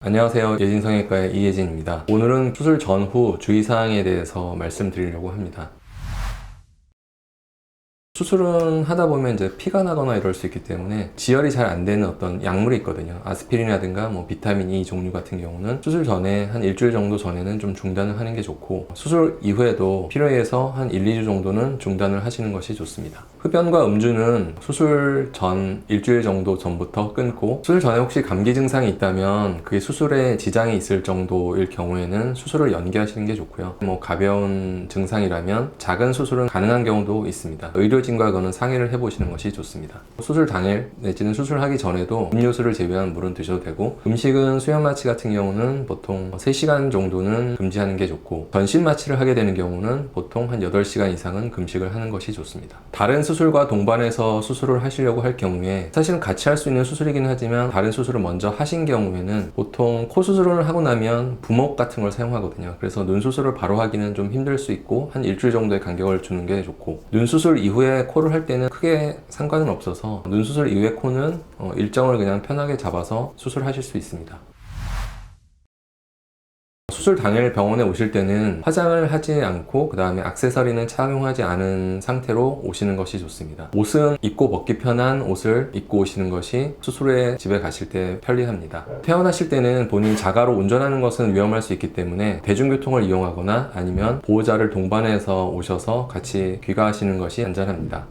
안녕하세요. 예진성형외과의 이예진입니다. 오늘은 수술 전후 주의사항에 대해서 말씀드리려고 합니다. 수술은 하다 보면 이제 피가 나거나 이럴 수 있기 때문에 지혈이 잘 안 되는 어떤 약물이 있거든요. 아스피린이라든가 비타민 E 종류 같은 경우는 수술 전에 한 일주일 정도 전에는 좀 중단을 하는 게 좋고, 수술 이후에도 필요에 의해서 한 1, 2주 정도는 중단을 하시는 것이 좋습니다. 흡연과 음주는 수술 전 일주일 정도 전부터 끊고, 수술 전에 혹시 감기 증상이 있다면 그게 수술에 지장이 있을 정도일 경우에는 수술을 연기하시는 게 좋고요. 가벼운 증상이라면 작은 수술은 가능한 경우도 있습니다. 의료진과 그거는 상의를 해보시는 것이 좋습니다. 수술 당일 내지는 수술하기 전에도 음료수를 제외한 물은 드셔도 되고, 음식은 수면 마취 같은 경우는 보통 3시간 정도는 금지하는 게 좋고, 전신 마취를 하게 되는 경우는 보통 한 8시간 이상은 금식을 하는 것이 좋습니다. 다른 수술과 동반해서 수술을 하시려고 할 경우에 사실은 같이 할 수 있는 수술이긴 하지만, 다른 수술을 먼저 하신 경우에는 보통 코 수술을 하고 나면 부목 같은 걸 사용하거든요. 그래서 눈 수술을 바로 하기는 좀 힘들 수 있고, 한 일주일 정도의 간격을 주는 게 좋고, 눈 수술 이후에 코를 할 때는 크게 상관은 없어서 눈 수술 이후에 코는 일정을 그냥 편하게 잡아서 수술하실 수 있습니다. 수술 당일 병원에 오실 때는 화장을 하지 않고 그 다음에 액세서리는 착용하지 않은 상태로 오시는 것이 좋습니다. 옷은 입고 벗기 편한 옷을 입고 오시는 것이 수술 후에 집에 가실 때 편리합니다. 퇴원하실 때는 본인 자가로 운전하는 것은 위험할 수 있기 때문에 대중교통을 이용하거나 아니면 보호자를 동반해서 오셔서 같이 귀가하시는 것이 안전합니다.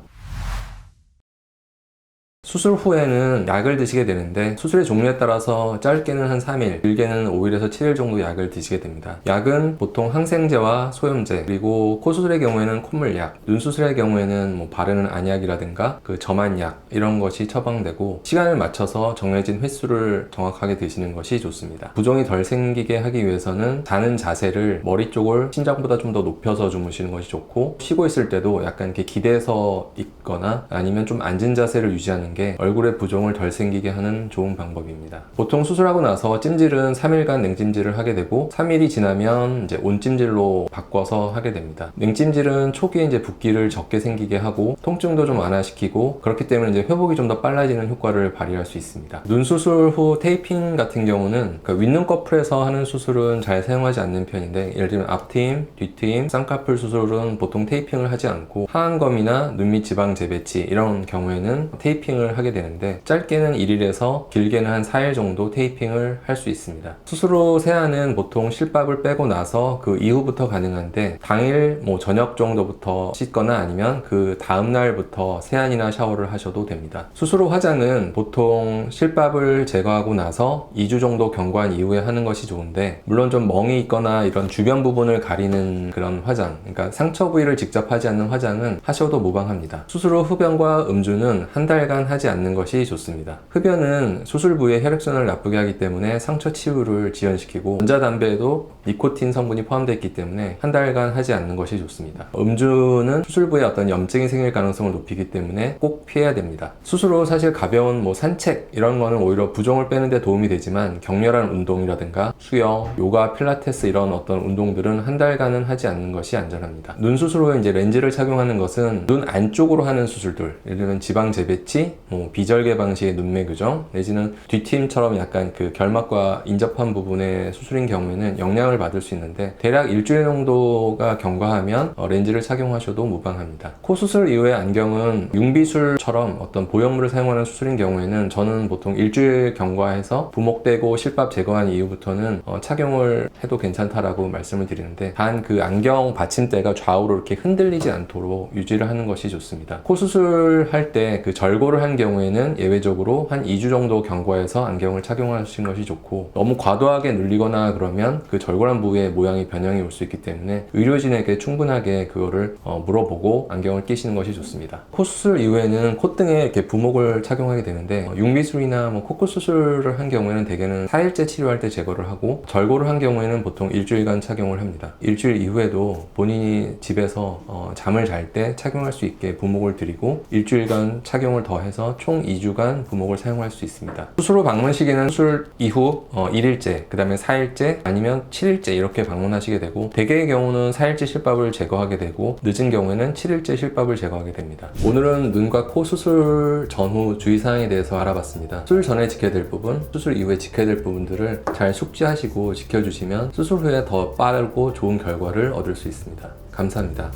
수술 후에는 약을 드시게 되는데, 수술의 종류에 따라서 짧게는 한 3일, 길게는 5일에서 7일 정도 약을 드시게 됩니다. 약은 보통 항생제와 소염제, 그리고 코 수술의 경우에는 콧물약, 눈 수술의 경우에는 바르는 안약이라든가 점안약 이런 것이 처방되고, 시간을 맞춰서 정해진 횟수를 정확하게 드시는 것이 좋습니다. 부종이 덜 생기게 하기 위해서는 자는 자세를 머리 쪽을 심장보다 좀 더 높여서 주무시는 것이 좋고, 쉬고 있을 때도 약간 이렇게 기대서 있거나 아니면 좀 앉은 자세를 유지하는 게 얼굴에 부종을 덜 생기게 하는 좋은 방법입니다. 보통 수술하고 나서 찜질은 3일간 냉찜질을 하게 되고, 3일이 지나면 이제 온찜질로 바꿔서 하게 됩니다. 냉찜질은 초기에 이제 붓기를 적게 생기게 하고 통증도 좀 완화시키고, 그렇기 때문에 이제 회복이 좀 더 빨라지는 효과를 발휘할 수 있습니다. 눈 수술 후 테이핑 같은 경우는 윗눈꺼풀에서 하는 수술은 잘 사용하지 않는 편인데, 예를 들면 앞트임, 뒤트임, 쌍꺼풀 수술은 보통 테이핑을 하지 않고 하안검이나 눈밑 지방 재배치 이런 경우에는 테이핑을 하게 되는데, 짧게는 1일에서 길게는 한 4일 정도 테이핑을 할 수 있습니다. 수술 후 세안은 보통 실밥을 빼고 나서 그 이후부터 가능한데, 당일 저녁 정도부터 씻거나 아니면 그 다음날부터 세안이나 샤워를 하셔도 됩니다. 수술 후 화장은 보통 실밥을 제거하고 나서 2주 정도 경과한 이후에 하는 것이 좋은데, 물론 좀 멍이 있거나 이런 주변 부분을 가리는 그런 화장, 그러니까 상처 부위를 직접 하지 않는 화장은 하셔도 무방합니다. 수술 후 흡연과 음주는 한 달간 하지 않는 것이 좋습니다. 흡연은 수술 부위의 혈액순환을 나쁘게 하기 때문에 상처 치유를 지연시키고, 전자담배에도 니코틴 성분이 포함되어 있기 때문에 한 달간 하지 않는 것이 좋습니다. 음주는 수술 부위에 어떤 염증이 생길 가능성을 높이기 때문에 꼭 피해야 됩니다. 수술 후 사실 가벼운 산책 이런 거는 오히려 부종을 빼는 데 도움이 되지만, 격렬한 운동이라든가 수영, 요가, 필라테스 이런 어떤 운동들은 한 달간은 하지 않는 것이 안전합니다. 눈 수술 후에 이제 렌즈를 착용하는 것은 눈 안쪽으로 하는 수술들, 예를 들면 지방 재배치, 비절개 방식의 눈매 교정, 내지는 뒤트임처럼 약간 결막과 인접한 부분의 수술인 경우에는 영향을 받을 수 있는데, 대략 일주일 정도가 경과하면 렌즈를 착용하셔도 무방합니다. 코 수술 이후의 안경은 융비술처럼 어떤 보형물을 사용하는 수술인 경우에는 저는 보통 일주일 경과해서 부목되고 실밥 제거한 이후부터는 착용을 해도 괜찮다라고 말씀을 드리는데, 단 그 안경 받침대가 좌우로 이렇게 흔들리지 않도록 유지를 하는 것이 좋습니다. 코 수술할 때 절고를 한 경우에는 예외적으로 한 2주 정도 경과해서 안경을 착용하시는 것이 좋고, 너무 과도하게 눌리거나 그러면 그 절골한 부위의 모양이 변형이 올 수 있기 때문에 의료진에게 충분하게 그거를 물어보고 안경을 끼시는 것이 좋습니다. 코 수술 이후에는 콧등에 이렇게 부목을 착용하게 되는데, 융비술이나 코끝 수술을 한 경우에는 대개는 4일째 치료할 때 제거를 하고, 절골을 한 경우에는 보통 일주일간 착용을 합니다. 일주일 이후에도 본인이 집에서 잠을 잘 때 착용할 수 있게 부목을 드리고, 일주일간 착용을 더해서 해서 총 2주간 부목을 사용할 수 있습니다. 수술 후 방문 시기는 수술 이후 1일째, 그 다음에 4일째, 아니면 7일째 이렇게 방문하시게 되고, 대개의 경우는 4일째 실밥을 제거하게 되고 늦은 경우에는 7일째 실밥을 제거하게 됩니다. 오늘은 눈과 코 수술 전후 주의사항에 대해서 알아봤습니다. 수술 전에 지켜야 될 부분, 수술 이후에 지켜야 될 부분들을 잘 숙지하시고 지켜주시면 수술 후에 더 빠르고 좋은 결과를 얻을 수 있습니다. 감사합니다.